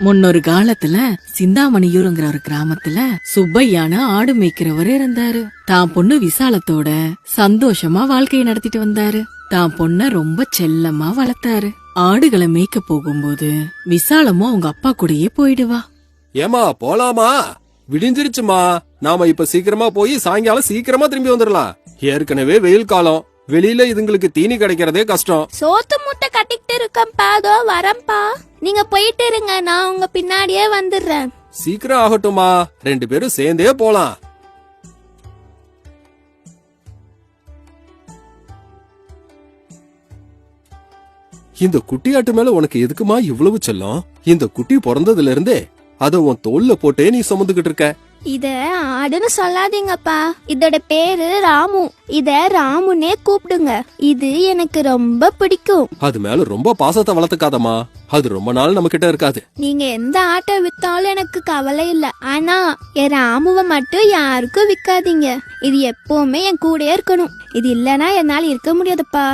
முன்னொரு காலத்துல சிந்தாமணியூருங்கிற ஒரு கிராமத்துல சுப்பையான ஆடு மேய்க்கிறவர் இருந்தாரு. தான் பொண்ணு விசாலத்தோட சந்தோஷமா வாழ்க்கையை நடத்திட்டு வந்தாரு. தான் பொண்ண ரொம்ப செல்லமா வளர்த்தாரு. ஆடுகளை மேய்க்க போகும்போது விசாலமும் அவங்க அப்பா கூடயே போயிடுவா. ஏமா போலாமா? விடிஞ்சிருச்சுமா. நாம இப்ப சீக்கிரமா போய் சாயங்காலம் சீக்கிரமா திரும்பி வந்துடலாம். ஏற்கனவே வெயில் காலம், வெளியில இதுங்களுக்கு தீனி கிடைக்கிறதே கஷ்டம். சோத்து மூட்டை கட்டிக்கிட்டு இருக்கேன்ப்பா, அதோ வரேன்ப்பா. நீங்க போயிட்டு இருங்க, நான் உங்க பின்னாடியே வந்துடுறேன். சீக்கிரம் ஆகட்டுமா, 2 பேரும் சேர்ந்தே போலாம். இந்த குட்டியாட்டு மேல உனக்கு எதுக்குமா இவ்வளவு செல்லம்? இந்த குட்டி பிறந்ததுல இருந்தே அத உன் தோல்ல போட்டே நீ சுமந்துகிட்டு இருக்க. இத ஆடுன்னு சொல்லாதீங்கப்பா, இதோட பேரு ராமு. இத ராமுனே கூப்பிடுங்க. இது எனக்கு ரொம்ப பிடிக்கும். அது மேல ரொம்ப பாசத்தை வளர்த்துக்காதமா, அது ரொம்ப நாள் நம்ம கிட்ட இருக்காது. நீங்க எந்த ஆட்டை வித்தாலும் எனக்கு கவலை இல்ல. ஆனா என் ராமுவை மட்டும் யாருக்கும் விக்காதீங்க. இது எப்பவுமே என் கூடயே இருக்கணும். இது இல்லனா என்னால இருக்க முடியாதுப்பா.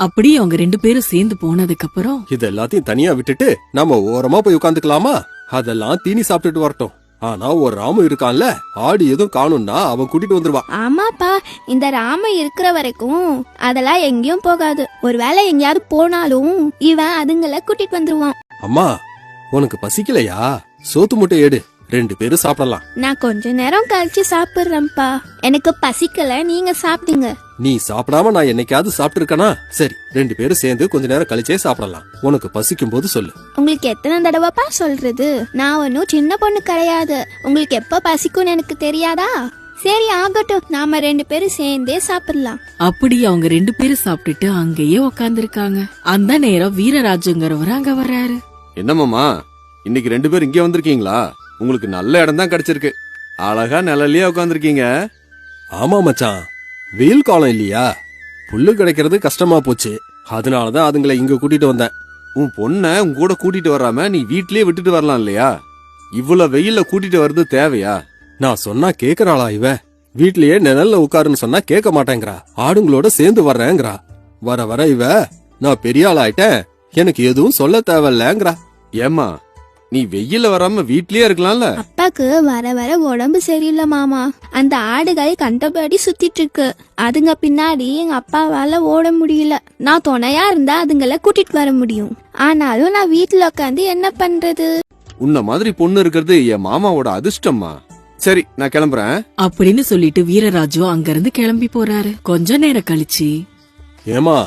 அப்படி அவங்க 2 பேரும் சேர்ந்து போனதுக்கு அப்புறம் இது எல்லாத்தையும் தனியா விட்டுட்டு நம்ம ஓரமா போய் உட்காந்துக்கலாமா? அதெல்லாம் தீனி சாப்பிட்டுட்டு வரட்டும். ஆனா ஒரு ராமு இருக்கான்ல, ஆடு எதுவும் காணும்னா அவன் கூட்டிட்டு வந்துருவான். ஆமாப்பா, இந்த ராம இருக்கிற வரைக்கும் அதெல்லாம் எங்கேயும் போகாது. ஒருவேளை எங்கேயாவது போனாலும் இவன் அதுங்களை கூட்டிட்டு வந்துருவான். அம்மா, உனக்கு பசிக்கலையா? சோத்து முட்டை எடு, 2 பேரும் சாப்பிடலாம். நான் கொஞ்ச நேரம் கழிச்சு சாப்பிடுறேன்ப்பா. எனக்கு பசிக்கல, நீங்க சாப்பிடுங்க. நீ சாப்பிடாம நான் என்னைக்காவது சாப்பிட்டு இருக்கனா? சரி, 2 பேரும் சேர்ந்து கொஞ்ச நேரம் கழிச்சே சாப்பிடலாம். உனக்கு பசிக்கும் போது சொல்லு. உங்களுக்கு எத்தனை தடவைப்பா சொல்றது? நான் ஒன்னும் சின்ன பொண்ணு கிடையாது. உங்களுக்கு எப்ப பசிக்கும்னு எனக்கு தெரியாதா? சரி ஆகட்டும், நாம 2 பேரும் சேர்ந்தே சாப்பிடலாம். அப்படி அவங்க 2 பேரும் சாப்பிட்டுட்டு அங்கேயே உக்காந்துருக்காங்க. அந்த நேரம் வீரராஜுங்கிறவர் அங்க வர்றாரு. என்னமாமா, இன்னைக்கு 2 பேரும் இங்கே வந்திருக்கீங்களா? உங்களுக்கு நல்ல இடம் தான் கிடைச்சிருக்கு. அழகா நிழல்லயே உட்காந்துருக்கீங்க. ஆமா மச்சான், வெயில் காலம் இல்லையா, புல்லு கிடைக்கிறது கஷ்டமா போச்சு. அதனாலதான் அதுங்களை இங்க கூட்டிட்டு வந்தேன். உன் பொண்ண உன் கூட கூட்டிட்டு வராம நீ வீட்லயே விட்டுட்டு வரலாம் இல்லையா? இவ்வளவு வெயில்ல கூட்டிட்டு வர்றது தேவையா? நான் சொன்னா கேக்குறாளா இவ? வீட்லயே நிழல்ல உட்காருன்னு சொன்னா கேட்க மாட்டேங்கிறா. ஆடுங்களோட சேர்ந்து வர்றேங்கிறா. வர வர இவ நான் பெரிய ஆள் ஆயிட்டேன், எனக்கு எதுவும் சொல்ல தேவையில்லங்கிறா. ஏமா, நீ வெயில்ல வராம வீட்லயே இருக்கலாம்ல? அப்பாக்கு வர வர உடம்பு சரியில்லை மாமா. அந்த ஆடுகள் கண்டபடி சுத்திட்டு இருக்கு. அதுங்க பின்னாடி எங்க அப்பாவால ஓட முடியல. நான் துணையா இருந்தா அதுங்களை கூட்டிட்டு வர முடியும். ஆனாலும் நான் வீட்டுல உட்காந்து என்ன பண்றது? உன்ன மாதிரி பொண்ணு இருக்கிறது என் மாமாவோட அதிர்ஷ்டம்மா. சரி, நான் கிளம்புறேன் அப்படின்னு சொல்லிட்டு வீரராஜு அங்கிருந்து கிளம்பி போறாரு. கொஞ்ச நேரம் கழிச்சு, ஏமா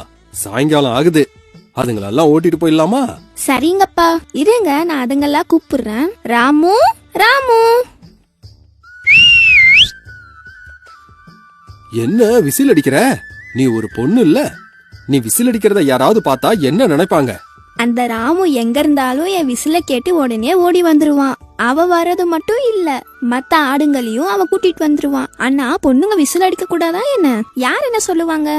சாயங்காலம் ஆகுது, அதுங்களெல்லாம் ஓட்டிட்டு போயிடலாமா? சரிங்கப்பா, இருங்க, நான் அதுங்கெல்லாம் கூப்பிடுறேன். ராமு, ராமு. என்ன விசில் அடிக்கிற? நீ ஒரு பொண்ணு இல்ல? நீ விசில் அடிக்கிறத யாராவது பார்த்தா என்ன நினைப்பாங்க? அந்த ராமு எங்க இருந்தாலும் என் விசில கேட்டு உடனே ஓடி வந்துருவான். அவ வர்றது மட்டும் இல்ல, மத்த ஆடுங்களையும் அவ கூட்டிட்டு வந்துருவான். ஆனா பொண்ணுங்க விசில் அடிக்க கூடாதா என்ன? யார் என்ன சொல்லுவாங்க?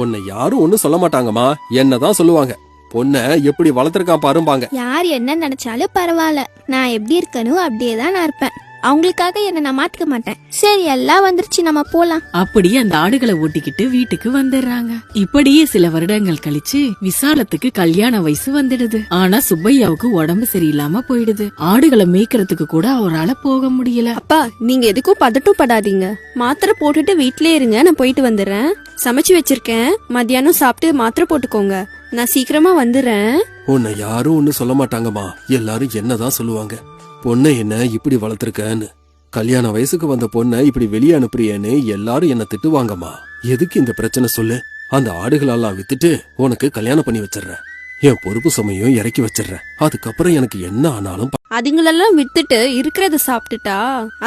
உன்னை யாரும் ஒண்ணும் சொல்ல மாட்டாங்கம்மா, என்னதான் சொல்லுவாங்க. பொண்ண எப்படி வளர்த்திருக்கான் பாரும்பாங்க. யார் என்ன நினைச்சாலும் பரவாயில்ல, நான் எப்படி இருக்கணும் அப்படியேதான் நான் இருப்பேன். அவங்களுக்காக என்ன நான் மாத்திக்க மாட்டேன். சரி, எல்லாம் வந்துருச்சு, நம்ம போலாம். அப்படியே அந்த ஆடுகளை ஓட்டிக்கிட்டு வீட்டுக்கு வந்துடுறாங்க. இப்படியே சில வருடங்கள் கழிச்சு விசாலத்துக்கு கல்யாண வயசு வந்துடுது. ஆனா சுப்பையாவுக்கு உடம்பு சரியில்லாம போயிடுது. ஆடுகளை மேய்க்கிறதுக்கு கூட அவரால போக முடியல. அப்பா, நீங்க எதுக்கும் பதட்டம் படாதீங்க. மாத்திரை போட்டுட்டு வீட்லயே இருங்க, நான் போயிட்டு வந்துடுறேன். சமைச்சு வச்சிருக்கேன், மத்தியானம் சாப்பிட்டு மாத்திரை போட்டுக்கோங்க. நான் சீக்கிரமா வந்துடுறேன். உன்னை யாரும் ஒண்ணும் சொல்ல மாட்டாங்கம்மா, எல்லாரும் என்னதான் சொல்லுவாங்க. பொண்ணை என்ன இப்படி வளர்த்திருக்கன்னு, கல்யாண வயசுக்கு வந்த பொண்ணை இப்படி வெளியே அனுப்புறியேன்னு எல்லாரும் என்ன திட்டுவாங்கம்மா. எதுக்கு இந்த பிரச்சனை சொல்லு? அந்த ஆடுகளெல்லாம் வித்துட்டு உனக்கு கல்யாணம் பண்ணி வச்சிடுறேன். என் பொறுப்பு சுமையும் இறக்கி வச்சிடுறேன். அதுக்கப்புறம் எனக்கு என்ன ஆனாலும் அதுங்களெல்லாம் வித்துட்டு இருக்கிறத சாப்பிட்டுட்டா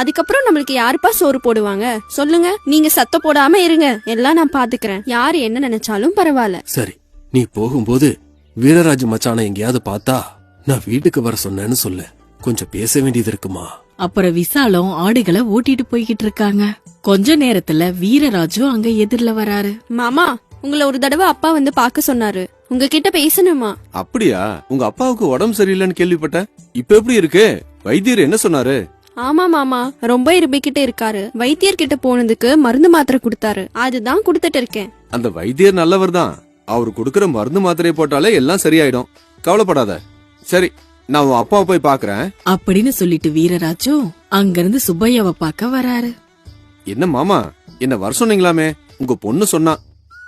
அதுக்கப்புறம் நம்மளுக்கு யாருப்பா சோறு போடுவாங்க சொல்லுங்க? நீங்க சத்தம் போடாம இருங்க, எல்லாம் நான் பாத்துக்கிறேன். யாரு என்ன நினைச்சாலும் பரவாயில்ல. சரி, நீ போகும்போது வீரராஜ் மச்சான எங்கேயாவது பார்த்தா நான் வீட்டுக்கு வர சொன்னேன்னு சொல்லு. கொஞ்சம் பேச வேண்டியது இருக்குமா? அப்புறம் விசாலம் ஆடுகளை ஓட்டிட்டு போய்கிட்டு இருக்காங்க. கொஞ்ச நேரத்துல வீரராஜு அங்க எதிரில வராரு. மாமா, உங்களை ஒரு தடவை அப்பா வந்து பாக்க சொன்னாரு, உங்ககிட்ட பேசணுமா? அப்படியா? உங்க அப்பாவுக்கு உடம்பு சரியில்லைன்னு கேள்விப்பட்டேன். இப்ப எப்படி இருக்கு? வைத்தியர் என்ன சொன்னாரு? ஆமா மாமா, ரொம்ப இரும்பிக்கிட்டு இருக்காரு. வைத்தியர்கிட்ட போனதுக்கு மருந்து மாத்திரை கொடுத்தாரு, அதுதான் கொடுத்துட்டு இருக்கேன். அந்த வைத்தியர் நல்லவர் தான். அவரு கொடுக்கற மருந்து மாத்திரையை போட்டாலே எல்லாம் சரியாயிடும். கவலைப்படாத. சரி, நான் உன் அப்பாவை போய் பாக்குறேன். அப்படின்னு சொல்லிட்டு வீரராஜும் அங்கிருந்து சுப்பையாவை பார்க்க வராரு. என்ன மாமா, என்ன வர சொன்னீங்களாமே? உங்க பொண்ணு சொன்னா.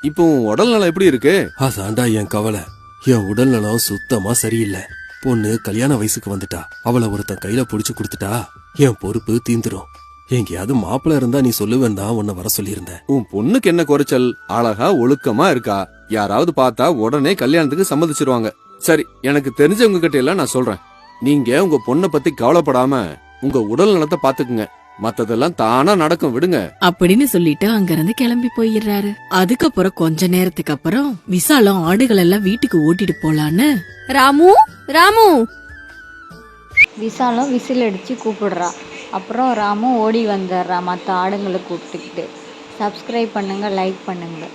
இப்போ உன் உடல் நலம் எப்படி இருக்கு? அதாண்டா என் கவலை. என் உடல்நலம் சுத்தமா சரியில்லை. பொண்ணு கல்யாண வயசுக்கு வந்துட்டா. அவளை ஒருத்தன் கையில புடிச்சு கொடுத்துட்டா என் பொறுப்பு தீந்துரும். எங்கேயாவது மாப்பிள்ள இருந்தா நீ சொல்லுவேன் தான் உன்னை வர சொல்லியிருந்தேன். உன் பொண்ணுக்கு என்ன குறைச்சல்? அழகா ஒழுக்கமா இருக்கா. யாராவது பார்த்தா உடனே கல்யாணத்துக்கு சம்மதிச்சிருவாங்க. சரி, எனக்கு தெரிஞ்சவங்க கிட்ட எல்லாம் நான் சொல்றேன். நீங்க உங்க பொண்ணை பத்தி கவலைப்படாம உங்க உடல் நலத்தை பாத்துக்குங்க. மத்ததெல்லாம் தானா நடக்கும், விடுங்க. அப்படின்னு சொல்லிட்டு அங்கிருந்து கிளம்பி போயிடுறாரு. அதுக்கப்புறம் கொஞ்ச நேரத்துக்கு அப்புறம் விசாலம் ஆடுகள் எல்லாம் வீட்டுக்கு ஓட்டிட்டு போலான்னு ராமு, ராமு. விசாலும் விசில் அடித்து கூப்பிடுறா. அப்புறம் ராமும் ஓடி வந்துடுறா மற்ற ஆடுங்களை கூப்பிட்டுக்கிட்டு. சப்ஸ்கிரைப் பண்ணுங்கள், லைக் பண்ணுங்கள்.